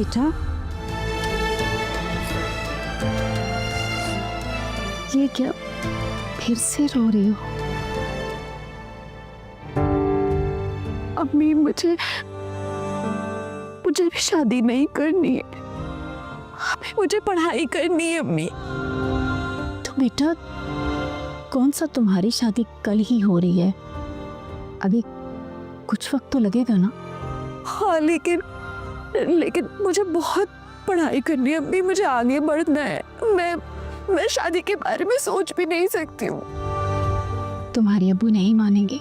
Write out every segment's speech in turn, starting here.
बेटा, ये क्या फिर से रो रही हो? अम्मी मुझे भी शादी नहीं करनी है, अभी मुझे पढ़ाई करनी है अम्मी। तो बेटा, कौन सा तुम्हारी शादी कल ही हो रही है, अभी कुछ वक्त तो लगेगा ना। हाँ लेकिन मुझे बहुत पढ़ाई करनी है अम्मी, मुझे आगे बढ़ना है। मैं शादी के बारे में सोच भी नहीं सकती हूँ। तुम्हारे अब्बू नहीं मानेंगे,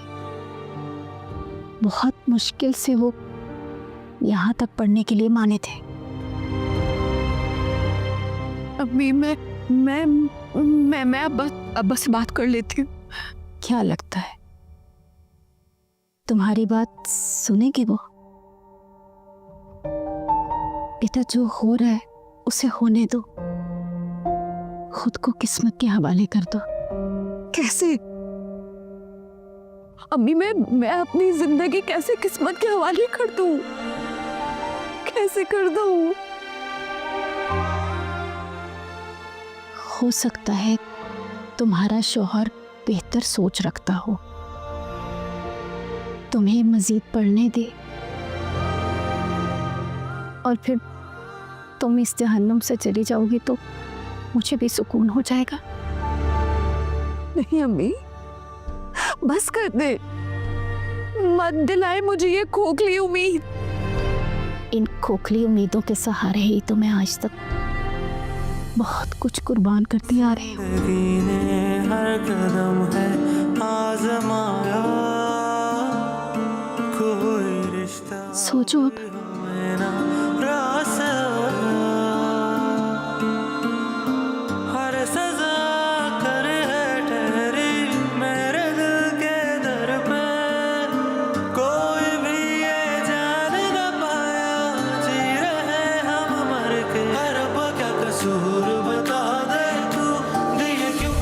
बहुत मुश्किल से वो यहाँ तक पढ़ने के लिए माने थे। अम्मी मैं अब बस बात कर लेती हूँ। क्या लगता है तुम्हारी बात सुनेंगे वो? बेटा, जो हो रहा है उसे होने दो, खुद को किस्मत के हवाले कर दो। कैसे अम्मी, मैं अपनी जिंदगी कैसे किस्मत के हवाले कर दूं? कैसे कर दूं? हो सकता है तुम्हारा शौहर बेहतर सोच रखता हो, तुम्हें मजीद पढ़ने दे और फिर तुम इस जहन्नुम से चली जाओगी तो मुझे भी सुकून हो जाएगा। नहीं अम्मी, बस कर दे, मत दिलाए मुझे ये खोखली उम्मीद। इन खोखली उम्मीदों के सहारे ही तो मैं आज तक बहुत कुछ कुर्बान करती आ रही हूँ। हर कदम है आजमाया, कोई रिश्ता सोचो अब, हर सजा कर है ठहरी मेरे दिल के दर पे, कोई भी ये जान न पाया जी रहे हम मर के। रब क्या कसूर बता दे तू, दिए क्यों?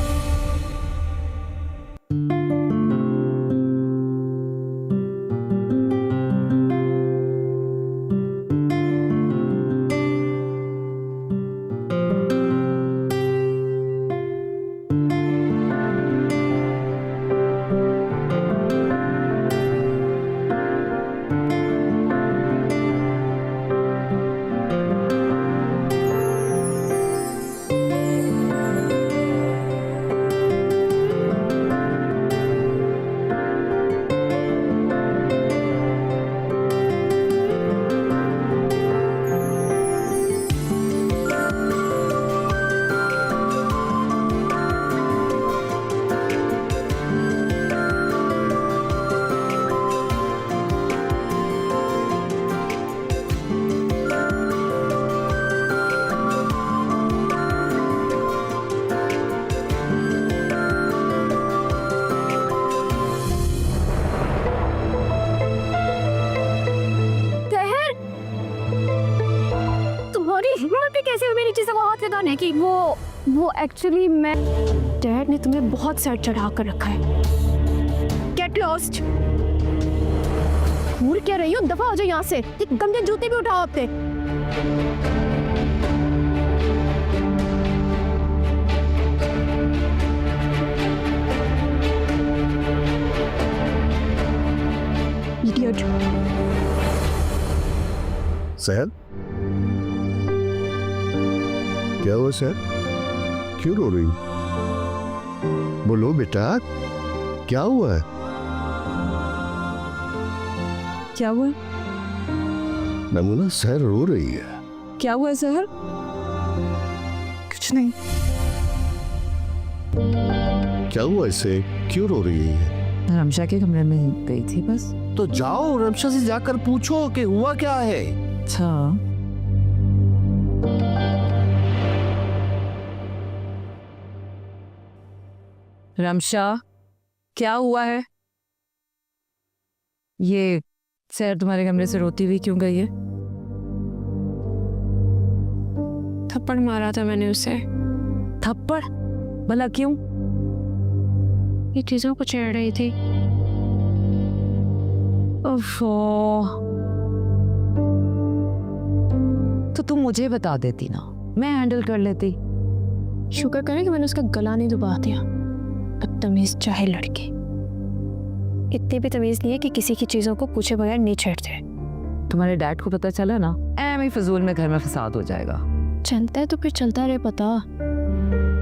कैसे मेरी चीज़ों को हाथ लगाने की? वो एक्चुअली मैं, डैड ने तुम्हें बहुत सर चढ़ा कर रखा है। Get lost. घूर क्या रही हो? दफा हो जाओ यहाँ से। गंदे जूते भी उठाओ अपने। इडियट। सहल, क्या हुआ सहल? क्यों रो रही? बोलो बेटा, क्या हुआ है? क्या हुआ? नमूना, सहल रो रही है। क्या हुआ सहर? कुछ नहीं। क्या हुआ इसे? क्यों रो रही है? रमशा के कमरे में गई थी बस। तो जाओ रमशा से जाकर पूछो कि हुआ क्या है। अच्छा, रमशा, क्या हुआ है? ये सैर तुम्हारे कमरे से रोती हुई क्यों गई है? थप्पड़ मारा था मैंने उसे। थप्पड़? भला क्यों? ये चीजों को छेड़ रही थी। ओफो, तो तुम मुझे बता देती ना, मैं हैंडल कर लेती। शुक्र करें कि मैंने उसका गला नहीं दबा दिया। बदतमीज चाहे लड़के, इतनी भी तमीज नहीं है कि किसी की चीजों को पूछे बगैर नहीं छेड़ते। तुम्हारे डैड को पता चला ना, एम ही फजूल में घर में फसाद हो जाएगा। चलता है तो फिर चलता रहे, पता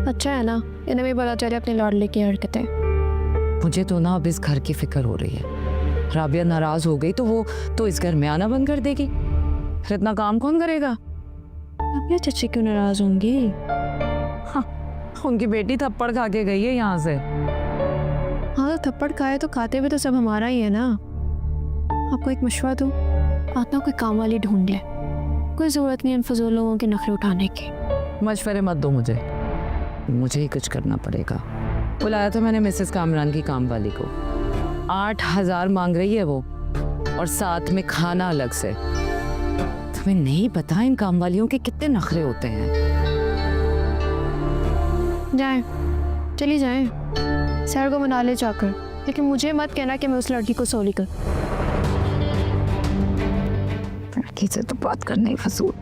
अच्छा है ना। इन्हें भी पता चले अपने लाडले की हरकतें। मुझे तो ना अब इस घर की फिक्र हो रही है। राबिया नाराज हो गई तो वो तो इस घर में आना बंद कर देगी, फिर इतना काम कौन करेगा? राबिया चची क्यों नाराज होंगी? उनकी बेटी थप्पड़ खा के गई है यहाँ से। हाँ तो थप्पड़ खाए तो खाते भी तो सब हमारा ही है ना। आपको एक मशवरा दूं, आप ना कोई काम वाली ढूंढ ले। कोई ज़रूरत नहीं इन फजूल लोगों के नखरे उठाने की। मशवरे मत दो मुझे ही कुछ करना पड़ेगा। बुलाया था मैंने मिसेस कामरान की काम वाली को, 8,000 मांग रही है वो, और साथ में खाना अलग से। तुम्हें नहीं पता इन काम वालियों के कितने नखरे होते हैं। जाएं, चली जाएं, सैर को मना ले जाकर, लेकिन मुझे मत कहना कि मैं उस लड़की को सोली कर। लड़की से तो बात करने ही फसूल।